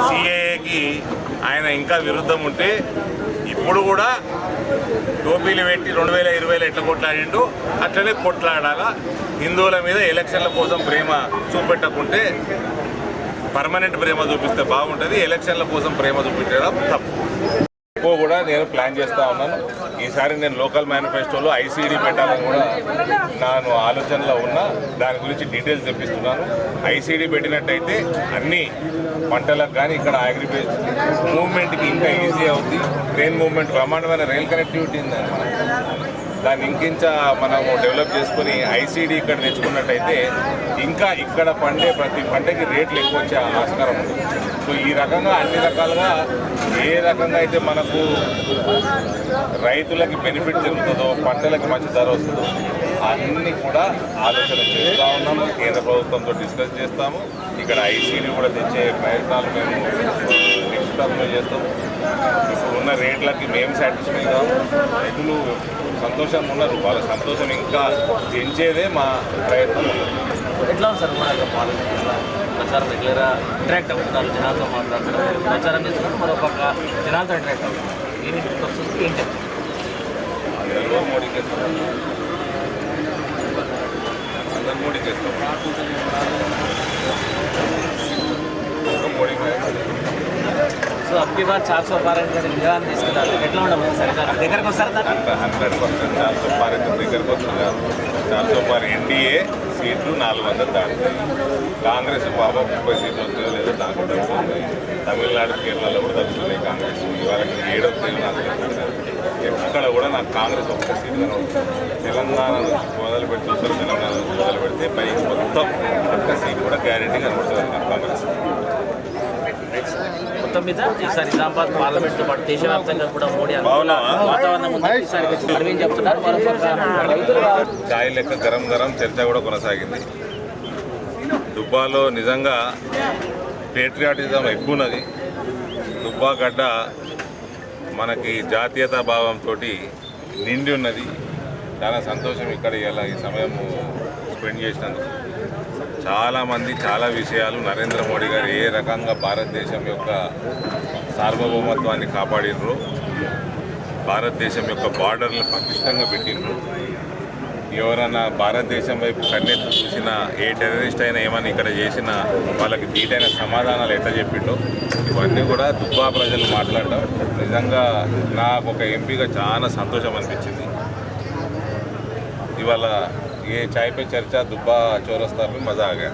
సిఏఏకి ఆయన ఇంకా విరుద్ధం ఉంటే ఇప్పుడు కూడా టోపీలు పెట్టి 2020లో ఎట్లా కొట్లాడిండు అట్లనే కొట్లాడాలా. హిందువుల మీద ఎలక్షన్ల కోసం ప్రేమ చూపెట్టకుంటే పర్మనెంట్ ప్రేమ చూపిస్తే బాగుంటుంది. ఎలక్షన్ల కోసం ప్రేమ చూపించడం తప్పు. ఎక్కువ కూడా నేను ప్లాన్ చేస్తూ ఉన్నాను. ఈసారి నేను లోకల్ మేనిఫెస్టోలో ఐసీడీ పెట్టాలని కూడా నేను ఆలోచనలో ఉన్నా. దాని గురించి డీటెయిల్స్ తెప్పిస్తున్నాను. ఐసీడీ పెట్టినట్టయితే అన్ని పంటలకు కానీ ఇక్కడ అగ్రికల్చర్ మూవ్మెంట్కి ఇంకా ఈజీ అవుతుంది. ట్రైన్ మూవ్మెంట్ బ్రహ్మాండమైన రైల్ కనెక్టివిటీ ఉందని దాన్ని ఇంకించ మనము డెవలప్ చేసుకుని ఐసీడీ ఇక్కడ తెచ్చుకున్నట్టయితే ఇంకా ఇక్కడ పండే ప్రతి పంటకి రేట్లు ఎక్కువ వచ్చే ఆస్కారం ఉంది. సో ఈ రకంగా అన్ని రకాలుగా ఏ రకంగా అయితే మనకు రైతులకి బెనిఫిట్ జరుగుతుందో, పంటలకి మంచి ధర వస్తుందో అన్నీ కూడా ఆలోచన చేస్తూ ఉన్నాము. కేంద్ర ప్రభుత్వంతో డిస్కస్ చేస్తాము. ఇక్కడ ఐసీడీ కూడా తెచ్చే ప్రయత్నాలు మేము నెక్స్ట్ టర్మ్లో చేస్తాము. ఇప్పుడు ఉన్న రేట్లకి మేము సాటిస్ఫై కాము. రైతులు సంతోషంగా ఉన్నారు. వాళ్ళ సంతోషం ఇంకా పెంచేదే మా ప్రయత్నం ఉన్నది. ఎట్లా ఉంది సార్ ప్రచారం రెగ్యులర్గా ఇంటరాక్ట్ అవుతున్నారు, జనాలతో మాట్లాడుతున్నారు, ప్రచారం చేస్తున్నారు, మరొక జనాలతో ఇంటరాక్ట్ అవుతున్నారు. ఏమి వస్తుంది ఏంటి అందరూ మోడీకి ఇస్తాం, అందరూ మోడీకి ఇస్తాం. మోడీ సో అబ్కి బార్ 400 పార్ విధానం తీసుకున్నారు. ఎట్లా ఉండదు సర్కార్ దగ్గరకు వస్తారు? 100% 400 పార్ దగ్గరకు వస్తున్నారు. 400 పార్ ఎన్డీఏ సీట్లు 400 దాటుతాయి. కాంగ్రెస్ బాబా 30 సీట్లు వస్తాయో లేదో నాకు తెలుస్తుంది. తమిళనాడు, కేరళలో కూడా తెలుస్తున్నాయి కాంగ్రెస్. ఇవాళ 7వ తేదీ నాకు తెలుస్తున్నారు. ఎక్కడ కూడా నాకు కాంగ్రెస్ ఒక్క సీట్ కనబడుతుంది. తెలంగాణ నుంచి మొదలు పెట్టి ఉత్తర తెలంగాణ నుంచి మొదలు పెడితే పైకి మొత్తం ఒక్క సీట్ కూడా గ్యారెంటీ కనబడుతుంది నాకు కాంగ్రెస్. మొత్తం మీద ఈసారి నిజామాబాద్ పార్లమెంట్తో పాటు దేశవ్యాప్తంగా కూడా మోడీ వాతావరణం అరవింద్ చెప్తున్నారు. ఛాయ్ లెక్క గరం గరం చర్చ కూడా కొనసాగింది. దుబ్బాలో నిజంగా పేట్రియాటిజం ఎక్కువ ఉన్నది. దుబ్బా గడ్డ మనకి జాతీయతా భావంతో నిండి ఉన్నది. చాలా సంతోషం ఇక్కడ ఇలా ఈ సమయం స్పెండ్ చేసినందుకు. చాలామంది చాలా విషయాలు నరేంద్ర మోడీ గారు ఏ రకంగా భారతదేశం యొక్క సార్వభౌమత్వాన్ని కాపాడినరు, భారతదేశం యొక్క బార్డర్లు పటిష్టంగా పెట్టినరు, ఎవరన్నా భారతదేశం వైపు కన్నెత్తి చూసినా ఏ టెర్రరిస్ట్ అయినా ఏమైనా ఇక్కడ చేసినా వాళ్ళకి ధీటైన సమాధానాలు ఎట్లా చెప్పిండో ఇవన్నీ కూడా దుబ్బా ప్రజలు మాట్లాడటం నిజంగా నాకు ఒక ఎంపీగా చాలా సంతోషం అనిపించింది. ఇవాళ ये चाय पे चर्चा दुब्बा चौरस्ता पे मज़ा आ गया।